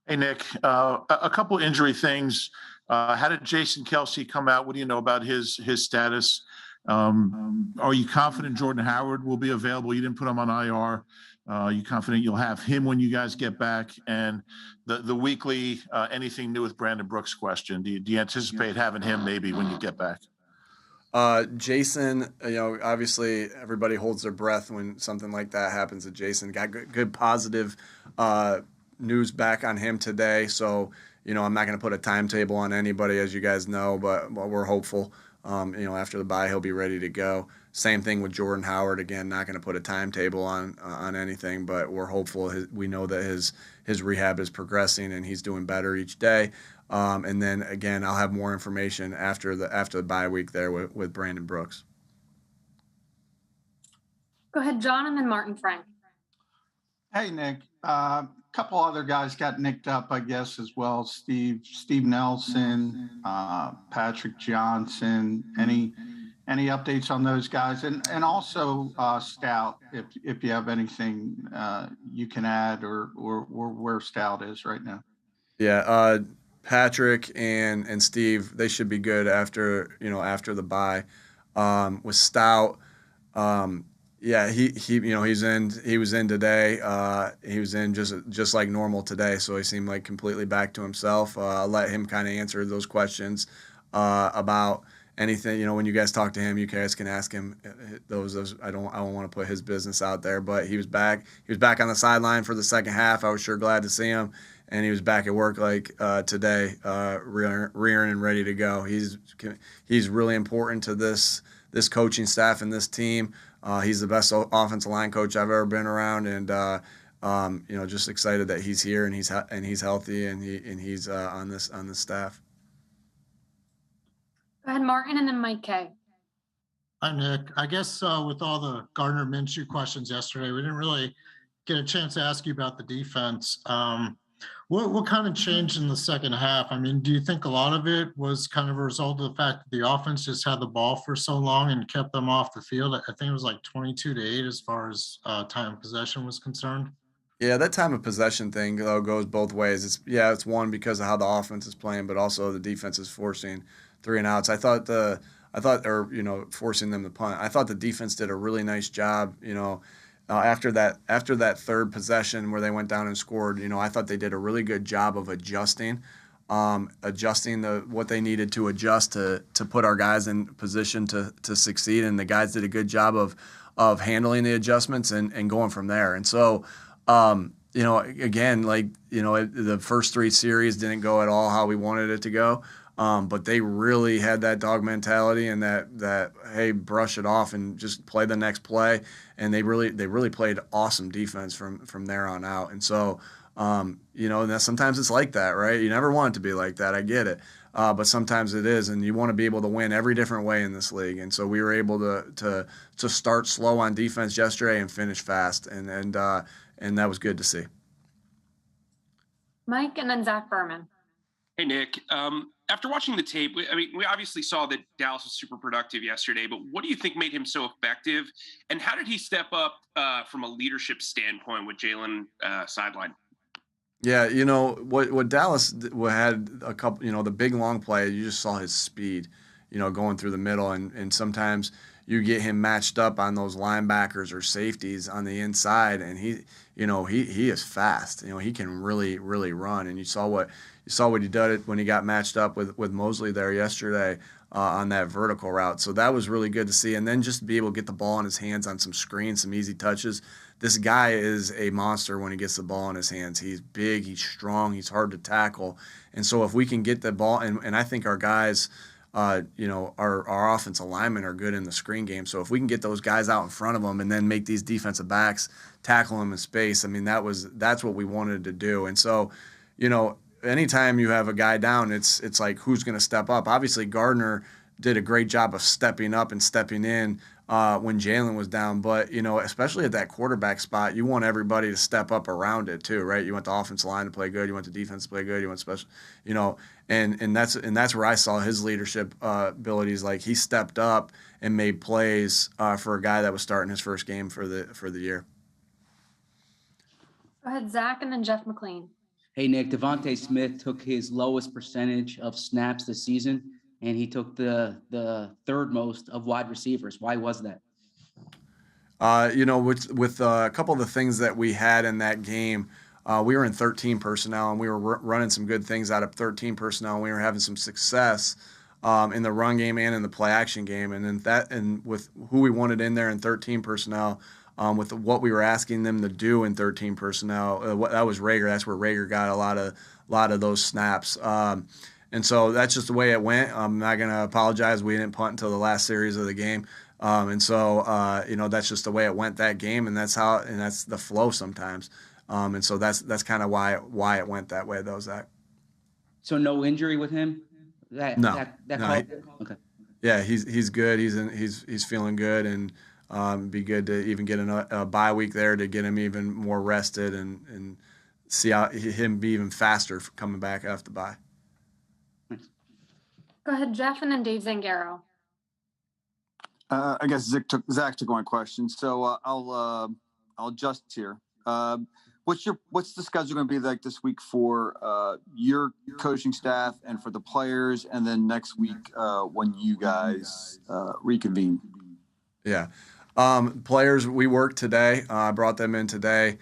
Hey, Nick, a couple injury things. How did Jason Kelsey come out? What do you know about his status? Are you confident Jordan Howard will be available? You didn't put him on IR. Are you confident you'll have him when you guys get back? And the weekly anything new with Brandon Brooks question? Do you anticipate having him maybe when you get back? Jason, obviously everybody holds their breath when something like that happens to Jason. Got good positive news back on him today. So, I'm not going to put a timetable on anybody, as you guys know, but we're hopeful. After the bye, he'll be ready to go. Same thing with Jordan Howard. Again, not going to put a timetable on anything, but we're hopeful. We know that his rehab is progressing and he's doing better each day. And then again, I'll have more information after the bye week there with Brandon Brooks. Go ahead, John, and then Martin Frank. Hey, Nick. Couple other guys got nicked up, I guess, as well. Steve Nelson, Patrick Johnson. Any updates on those guys? And also Stout, if you have anything you can add or where Stout is right now. Yeah, Patrick and Steve, they should be good after the bye. With Stout, yeah, he was in today. He was in just like normal today, so he seemed like completely back to himself. I'll let him kind of answer those questions about anything. When you guys talk to him, you guys can ask him those. I don't want to put his business out there, but he was back. He was back on the sideline for the second half. I was sure glad to see him, and he was back at work like today, rearing and ready to go. He's really important to this coaching staff and this team. He's the best offensive line coach I've ever been around, and just excited that he's here and he's healthy and he's on this staff. Go ahead, Martin, and then Mike K. Hi, Nick. I guess with all the Gardner Minshew questions yesterday, we didn't really get a chance to ask you about the defense. What kind of changed in the second half? I mean, do you think a lot of it was kind of a result of the fact that the offense just had the ball for so long and kept them off the field? I think it was like 22-8 as far as time of possession was concerned. Yeah, that time of possession thing though goes both ways. It's one because of how the offense is playing, but also the defense is forcing 3 and outs. Forcing them to punt. I thought the defense did a really nice job. After that third possession where they went down and scored, I thought they did a really good job of adjusting what they needed to adjust to put our guys in position to succeed, and the guys did a good job of handling the adjustments and going from there. And so, the first 3 series didn't go at all how we wanted it to go. But they really had that dog mentality and that hey, brush it off and just play the next play. And they really played awesome defense from there on out. And so, and that sometimes it's like that, right? You never want it to be like that. I get it. But sometimes it is, and you want to be able to win every different way in this league. And so we were able to start slow on defense yesterday and finish fast, and that was good to see. Mike, and then Zach Berman. Hey, Nick. After watching the tape, we obviously saw that Dallas was super productive yesterday, but what do you think made him so effective? And how did he step up from a leadership standpoint with Jalen sideline? Yeah, what Dallas had a couple, the big long play, you just saw his speed, going through the middle. And sometimes you get him matched up on those linebackers or safeties on the inside, and he is fast. He can really, really run. And you saw what he did when he got matched up with Mosley there yesterday on that vertical route. So that was really good to see. And then just to be able to get the ball in his hands on some screens, some easy touches. This guy is a monster when he gets the ball in his hands. He's big, he's strong, he's hard to tackle. And so if we can get the ball, and I think our guys, our offensive linemen are good in the screen game. So if we can get those guys out in front of them and then make these defensive backs tackle them in space, that's what we wanted to do. And so, anytime you have a guy down, it's like who's going to step up. Obviously, Gardner did a great job of stepping up and stepping in when Jalen was down. But, especially at that quarterback spot, you want everybody to step up around it too, right? You want the offensive line to play good. You want the defense to play good. You want special, and that's where I saw his leadership abilities. Like he stepped up and made plays for a guy that was starting his first game for the year. Go ahead, Zach, and then Jeff McLean. Hey, Nick, Devontae Smith took his lowest percentage of snaps this season, and he took the third most of wide receivers. Why was that? With a couple of the things that we had in that game, we were in 13 personnel, and we were running some good things out of 13 personnel, and we were having some success in the run game and in the play action game. And then with who we wanted in there in 13 personnel, with what we were asking them to do in 13 personnel, that was Rager. That's where Rager got a lot of those snaps. And so that's just the way it went. I'm not going to apologize. We didn't punt until the last series of the game. That's just the way it went that game, and that's the flow sometimes. And so that's kind of why it went that way, though, Zach. So no injury with him? No. Okay. Yeah, he's good. He's feeling good, and be good to even get a bye week there to get him even more rested and see him be even faster coming back after the bye. Go ahead, Jeff, and then Dave Zangaro. I guess Zach took my question, so I'll adjust here. What's the schedule going to be like this week for your coaching staff and for the players, and then next week when you guys reconvene? Yeah, players, we worked today. I brought them in today.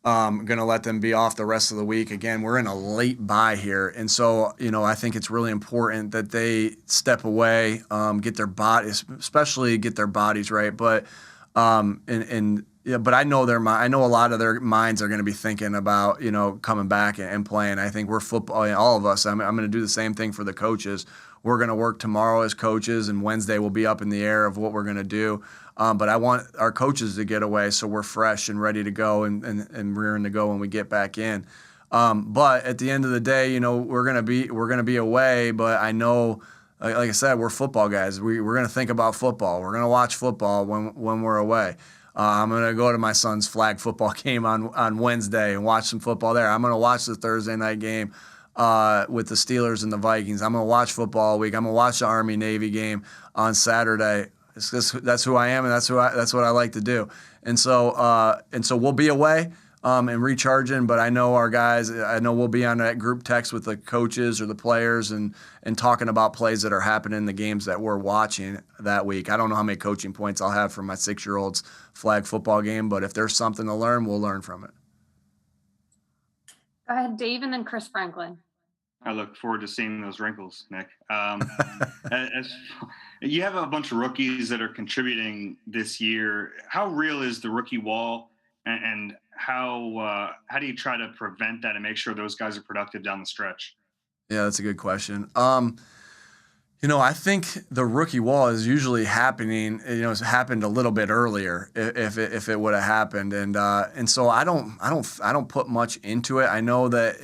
Going to let them be off the rest of the week. Again, we're in a late bye here. And so, I think it's really important that they step away, get their bodies, especially get their bodies right. But, but I know I know a lot of their minds are going to be thinking about, coming back and playing. I think we're football, all of us. I'm going to do the same thing for the coaches. We're going to work tomorrow as coaches, and Wednesday will be up in the air of what we're going to do. But I want our coaches to get away so we're fresh and ready to go and rearing to go when we get back in. But at the end of the day, we're gonna be away. But I know, like I said, we're football guys. We're gonna think about football. We're gonna watch football when we're away. I'm gonna go to my son's flag football game on Wednesday and watch some football there. I'm gonna watch the Thursday night game with the Steelers and the Vikings. I'm gonna watch football all week. I'm gonna watch the Army-Navy game on Saturday. That's who I am, and that's what I like to do. And so we'll be away and recharging. But I know our guys. I know we'll be on that group text with the coaches or the players and talking about plays that are happening in the games that we're watching that week. I don't know how many coaching points I'll have from my 6-year-old's flag football game, but if there's something to learn, we'll learn from it. Go ahead, Dave, and then Chris Franklin. I look forward to seeing those wrinkles, Nick. You have a bunch of rookies that are contributing this year. How real is the rookie wall, and how do you try to prevent that and make sure those guys are productive down the stretch? Yeah, that's a good question. I think the rookie wall is usually happening. It's happened a little bit earlier if it would have happened, and so I don't put much into it. I know that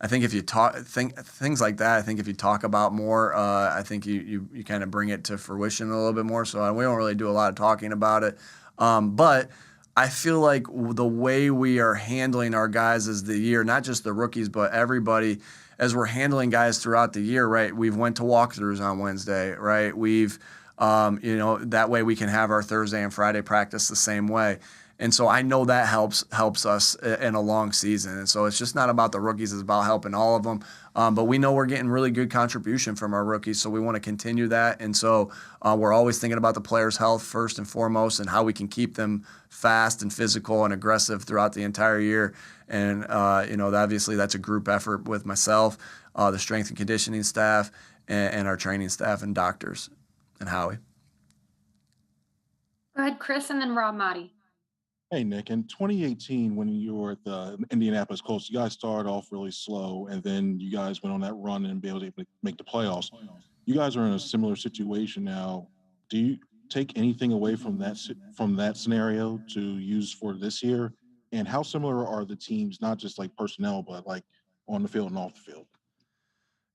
I think if you talk things like that, I think if you talk about more, I think you kind of bring it to fruition a little bit more. So we don't really do a lot of talking about it. But I feel like the way we are handling our guys as the year, not just the rookies, but everybody, as we're handling guys throughout the year, right? We've went to walkthroughs on Wednesday, right? We've, that way we can have our Thursday and Friday practice the same way. And so I know that helps us in a long season. And so it's just not about the rookies. It's about helping all of them. But we know we're getting really good contribution from our rookies, so we want to continue that. And so we're always thinking about the players' health first and foremost and how we can keep them fast and physical and aggressive throughout the entire year. And, obviously that's a group effort with myself, the strength and conditioning staff, and our training staff and doctors, and Howie. Go ahead, Chris, and then Rob Motti. Hey, Nick, in 2018, when you were at the Indianapolis Colts, you guys started off really slow, and then you guys went on that run and be able to make the playoffs. You guys are in a similar situation now. Do you take anything away from that scenario to use for this year? And how similar are the teams, not just like personnel, but like on the field and off the field?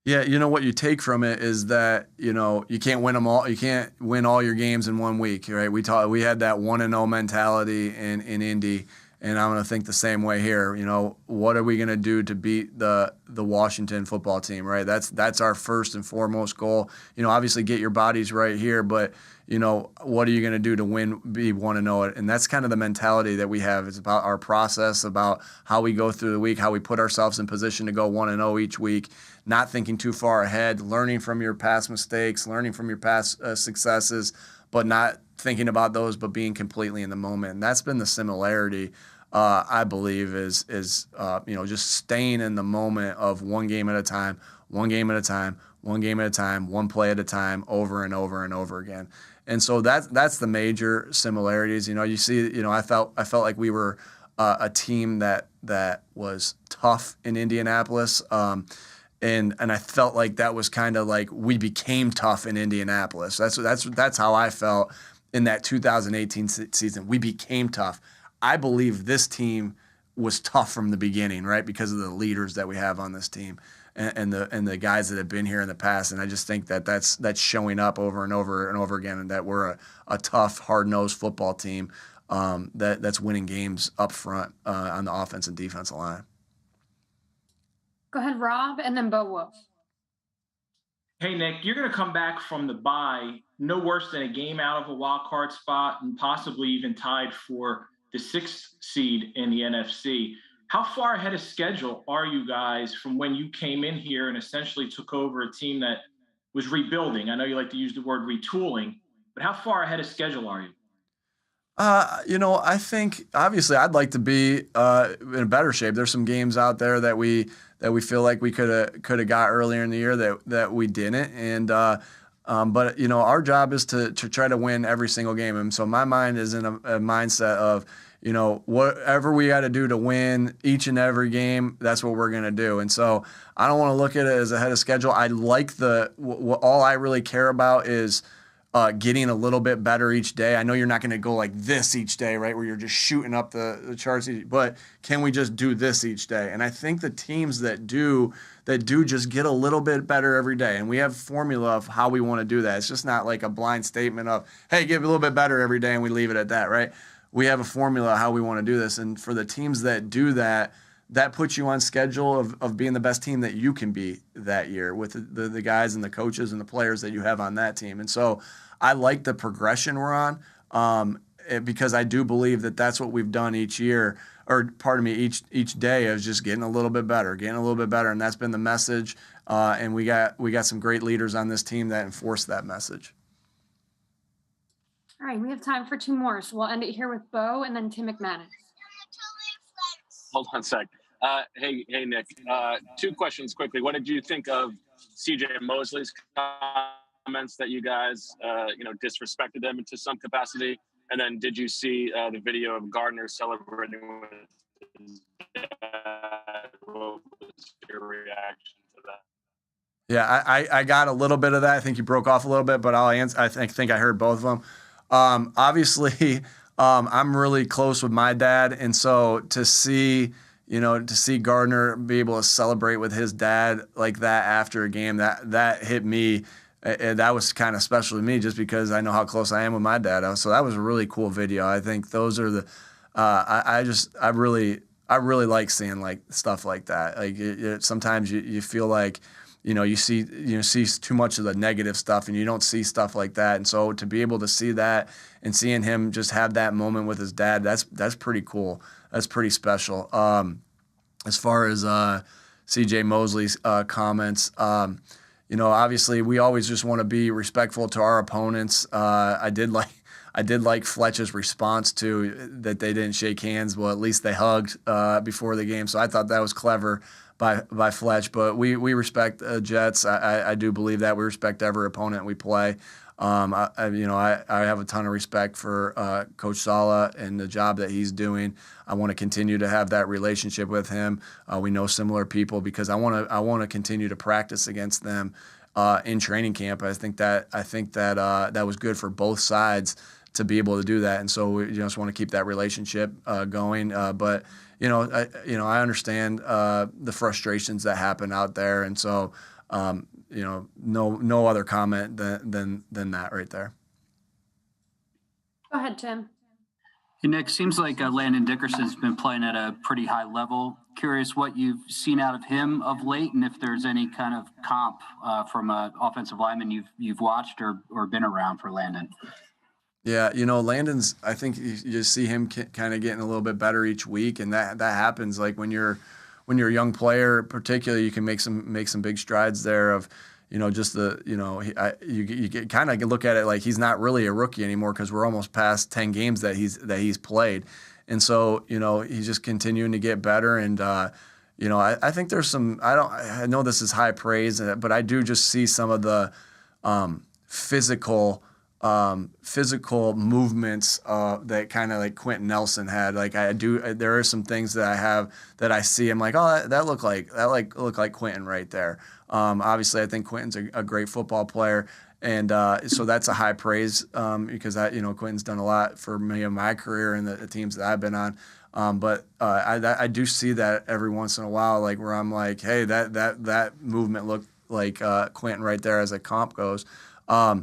Yeah, what you take from it is that, you can't win them all. You can't win all your games in 1 week, right? We had that 1-0 mentality in Indy, And I'm going to think the same way here. You know, what are we going to do to beat the Washington football team, right? That's our first and foremost goal. You know, obviously get your bodies right here, but, you know, what are you going to do to win, be 1-0? And that's kind of the mentality that we have. It's about our process, about how we go through the week, how we put ourselves in position to go 1-0 each week, not thinking too far ahead, learning from your past mistakes, learning from your past successes, but not thinking about those, but being completely in the moment. And that's been the similarity, I believe, is you know, just staying in the moment of one game at a time, one game at a time, one game at a time, one play at a time, over and over and over again. And so that's the major similarities. You know, you see, you know, I felt like we were a team that was tough in Indianapolis. And I felt like that was kind of like we became tough in Indianapolis. That's how I felt in that 2018 season. We became tough. I believe this team was tough from the beginning, right? Because of the leaders that we have on this team and the guys that have been here in the past. And I just think that that's showing up over and over and over again, and that we're a tough, hard-nosed football team that's winning games up front on the offense and defensive line. Go ahead, Rob, and then Bo Wolf. Hey, Nick, you're going to come back from the bye no worse than a game out of a wild card spot and possibly even tied for the 6th seed in the NFC. How far ahead of schedule are you guys from when you came in here and essentially took over a team that was rebuilding? I know you like to use the word retooling, but how far ahead of schedule are you? You know, I think obviously I'd like to be in a better shape. There's some games out there that we feel like we could have got earlier in the year that we didn't. And but you know, our job is to try to win every single game. And so my mind is in a mindset of, you know, whatever we got to do to win each and every game, that's what we're going to do. And so I don't want to look at it as ahead of schedule. I like all I really care about is getting a little bit better each day. I know you're not going to go like this each day, right, where you're just shooting up the charts, but can we just do this each day? And I think the teams that do just get a little bit better every day, and we have formula of how we want to do that. It's just not like a blind statement of, hey, get a little bit better every day, and we leave it at that, right? We have a formula how we want to do this, and for the teams that do that, that puts you on schedule of being the best team that you can be that year with the guys and the coaches and the players that you have on that team. And so I like the progression we're on because I do believe that that's what we've done each year, or pardon me, each day is just getting a little bit better. And that's been the message. And we got some great leaders on this team that enforce that message. All right, we have time for 2 more. So we'll end it here with Bo and then Tim McManus. Hold on a sec. Hey, Nick. 2 questions quickly. What did you think of CJ Mosleys' comments that you guys, disrespected them to some capacity? And then did you see the video of Gardner celebrating with his dad? What was your reaction to that? Yeah, I got a little bit of that. I think you broke off a little bit, but I'll answer. I think I heard both of them. Obviously, I'm really close with my dad, and so to see Gardner be able to celebrate with his dad like that after a game, that hit me. And that was kind of special to me just because I know how close I am with my dad. So that was a really cool video. I think those are the I really like seeing like stuff like that. Like sometimes you feel like, you see too much of the negative stuff and you don't see stuff like that. And so to be able to see that and seeing him just have that moment with his dad, that's pretty cool. That's pretty special. As far as CJ Mosleys' comments, obviously we always just want to be respectful to our opponents. I did like Fletch's response to that they didn't shake hands. Well, at least they hugged before the game. So I thought that was clever by Fletch. But we respect Jets. I do believe that we respect every opponent we play. I have a ton of respect for Coach Saleh and the job that he's doing. I want to continue to have that relationship with him. We know similar people because I want to continue to practice against them in training camp. I think that that was good for both sides to be able to do that, and so we just want to keep that relationship going. But I understand the frustrations that happen out there, and so. No other comment than that right there. Go ahead, Tim. Hey, Nick, seems like Landon Dickerson's been playing at a pretty high level. Curious what you've seen out of him of late, and if there's any kind of comp from an offensive lineman you've watched or been around for Landon. Yeah, Landon's, I think you just see him kind of getting a little bit better each week, and that happens. Like when you're a young player, particularly, you can make some big strides there of, just the, you kind of look at it like he's not really a rookie anymore because we're almost past 10 games that he's played. And so, he's just continuing to get better. And, I think there's some, I know this is high praise, but I do just see some of the physical movements that kind of like Quentin Nelson had. Like there are some things that I have that I see. I'm like, oh, that look like Quentin right there. Obviously, I think Quentin's a great football player, and so that's a high praise because Quentin's done a lot for me in my career and the teams that I've been on. But I do see that every once in a while, like where I'm like, hey, that movement looked like Quentin right there as a comp goes. But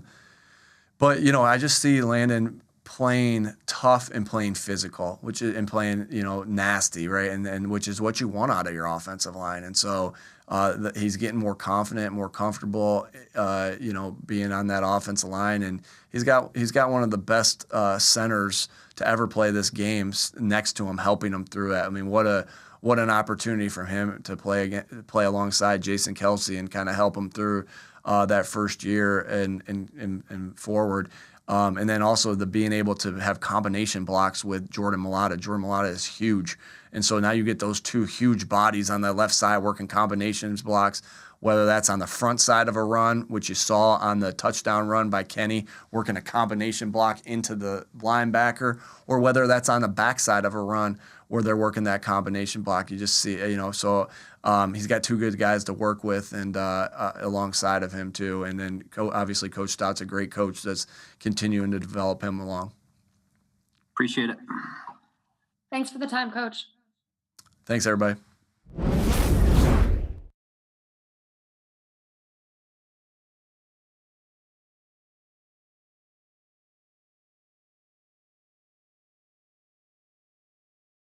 I just see Landon playing tough and playing physical, and playing nasty, right, and which is what you want out of your offensive line. And so he's getting more confident, more comfortable, being on that offensive line, and he's got one of the best centers to ever play this game next to him, helping him through it. I mean, what an opportunity for him to play alongside Jason Kelce and kind of help him through that first year and forward. And then also the being able to have combination blocks with Jordan Mailata. Jordan Mailata is huge. And so now you get those two huge bodies on the left side working combinations blocks, whether that's on the front side of a run, which you saw on the touchdown run by Kenny, working a combination block into the linebacker, or whether that's on the back side of a run where they're working that combination block. You just see, so he's got two good guys to work with and alongside of him too. And then obviously Coach Stout's a great coach that's continuing to develop him along. Appreciate it. Thanks for the time, Coach. Thanks, everybody.